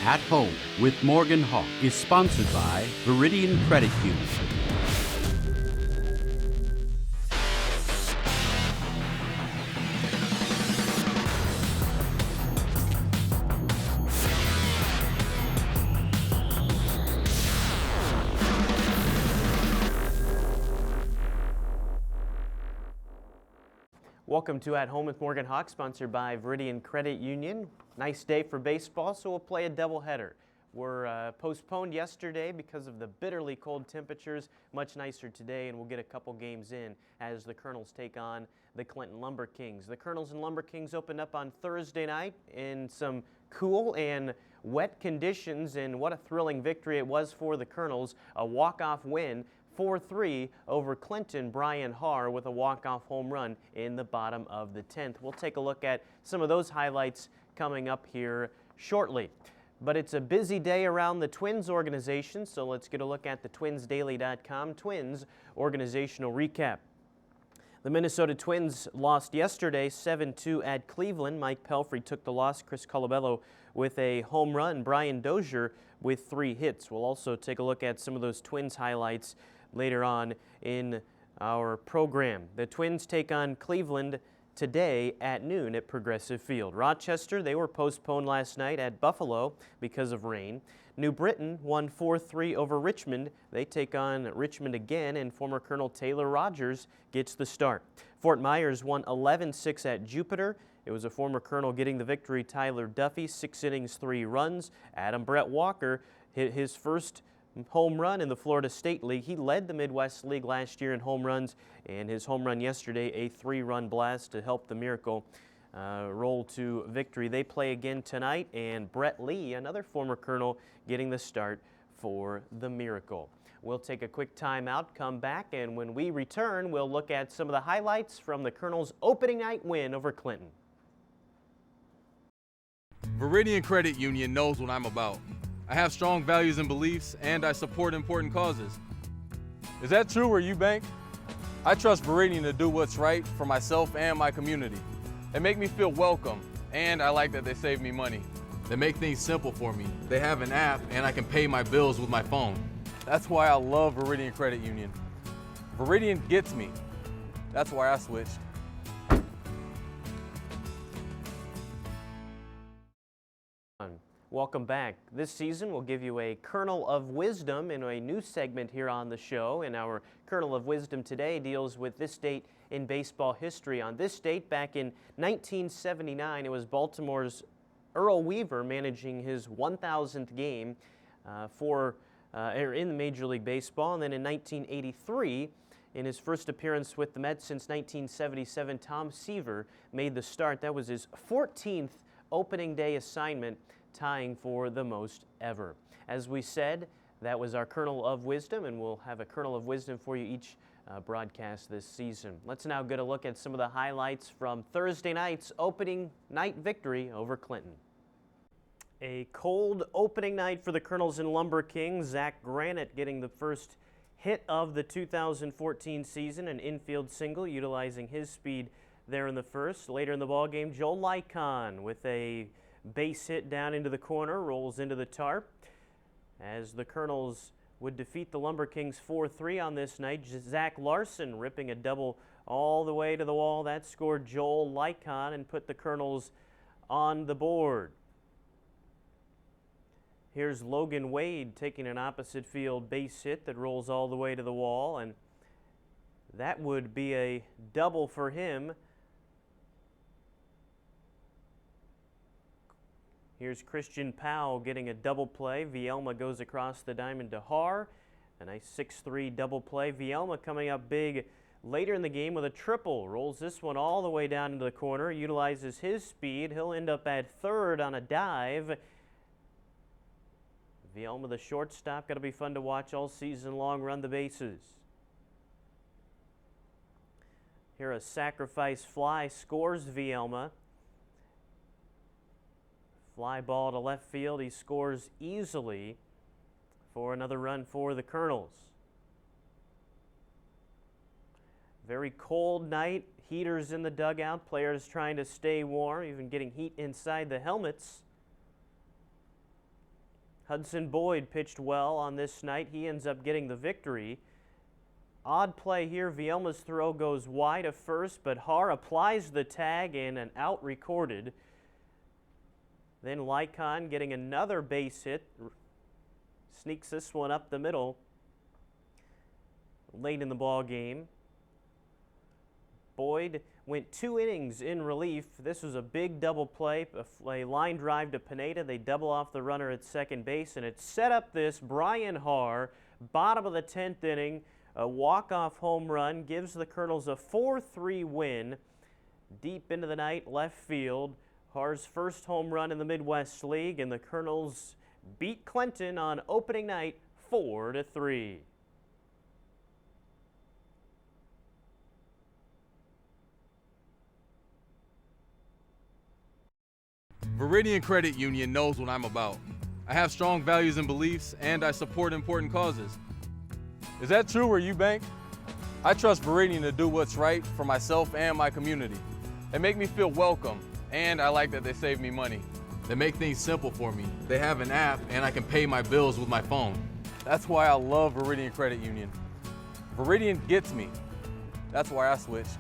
At Home with Morgan Hawk is sponsored by Viridian Credit Union. Welcome to At Home with Morgan Hawk, sponsored by Viridian Credit Union. Nice day for baseball, so we'll play a doubleheader. We're postponed yesterday because of the bitterly cold temperatures. Much nicer today, and we'll get a couple games in as the Colonels take on the Clinton Lumber Kings. The Colonels and Lumber Kings opened up on Thursday night in some cool and wet conditions, and what a thrilling victory it was for the Colonels. A walk-off win, 4-3 over Clinton. Brian Harr with a walk-off home run in the bottom of the 10th. We'll take a look at some of those highlights coming up here shortly. But it's a busy day around the Twins organization, so let's get a look at the TwinsDaily.com Twins organizational recap. The Minnesota Twins lost yesterday 7-2 at Cleveland. Mike Pelfrey took the loss. Chris Colabello with a home run. Brian Dozier with 3 hits. We'll also take a look at some of those Twins highlights later on in our program. The Twins take on Cleveland today at noon at Progressive Field. Rochester, they were postponed last night at Buffalo because of rain. New Britain won 4-3 over Richmond. They take on Richmond again, and former Colonel Taylor Rogers gets the start. Fort Myers won 11-6 at Jupiter. It was a former Colonel getting the victory, Tyler Duffy, 6 innings, 3 runs. Adam Brett Walker hit his first home run in the Florida State League. He led the Midwest League last year in home runs, and his home run yesterday, a 3-run blast to help the Miracle roll to victory. They play again tonight, and Brett Lee, another former Colonel, getting the start for the Miracle. We'll take a quick timeout, come back, and when we return, we'll look at some of the highlights from the Colonels' opening night win over Clinton. Viridian Credit Union knows what I'm about. I have strong values and beliefs, and I support important causes. Is that true where you bank? I trust Viridian to do what's right for myself and my community. They make me feel welcome, and I like that they save me money. They make things simple for me. They have an app, and I can pay my bills with my phone. That's why I love Viridian Credit Union. Viridian gets me. That's why I switched. Welcome back. This season we'll give you a kernel of wisdom in a new segment here on the show. And our kernel of wisdom today deals with this date in baseball history. On this date, back in 1979, it was Baltimore's Earl Weaver managing his 1,000th game in the Major League Baseball. And then in 1983, in his first appearance with the Mets since 1977, Tom Seaver made the start. That was his 14th opening day assignment, tying for the most ever. As we said, that was our kernel of wisdom, and we'll have a kernel of wisdom for you each broadcast this season. Let's now get a look at some of the highlights from Thursday night's opening night victory over Clinton. A cold opening night for the Colonels and Lumber Kings. Zach Granite getting the first hit of the 2014 season, an infield single utilizing his speed there in the first. Later in the ballgame, Joel Lycon with a base hit down into the corner, rolls into the tarp. As the Colonels would defeat the Lumber Kings 4-3 on this night, Zach Larson ripping a double all the way to the wall. That scored Joel Lycon and put the Colonels on the board. Here's Logan Wade taking an opposite field base hit that rolls all the way to the wall, and that would be a double for him. Here's Christian Powell getting a double play. Vielma goes across the diamond to Harr. A nice 6-3 double play. Vielma coming up big later in the game with a triple. Rolls this one all the way down into the corner. Utilizes his speed. He'll end up at third on a dive. Vielma, the shortstop, got to be fun to watch all season long, run the bases. Here a sacrifice fly scores Vielma. Fly ball to left field. He scores easily for another run for the Colonels. Very cold night. Heaters in the dugout. Players trying to stay warm, even getting heat inside the helmets. Hudson Boyd pitched well on this night. He ends up getting the victory. Odd play here. Vielma's throw goes wide of first, but Haar applies the tag and an out recorded. Then Lycon getting another base hit. Sneaks this one up the middle late in the ball game. Boyd went 2 innings in relief. This was a big double play, a line drive to Pineda. They double off the runner at second base, and it set up this Brian Haar, bottom of the 10th inning, a walk-off home run, gives the Colonels a 4-3 win. Deep into the night, left field, Haar's first home run in the Midwest League, and the Colonels beat Clinton on opening night 4-3. Veridian Credit Union knows what I'm about. I have strong values and beliefs, and I support important causes. Is that true where you bank? I trust Veridian to do what's right for myself and my community. They make me feel welcome, and I like that they save me money. They make things simple for me. They have an app, and I can pay my bills with my phone. That's why I love Veridian Credit Union. Veridian gets me. That's why I switched.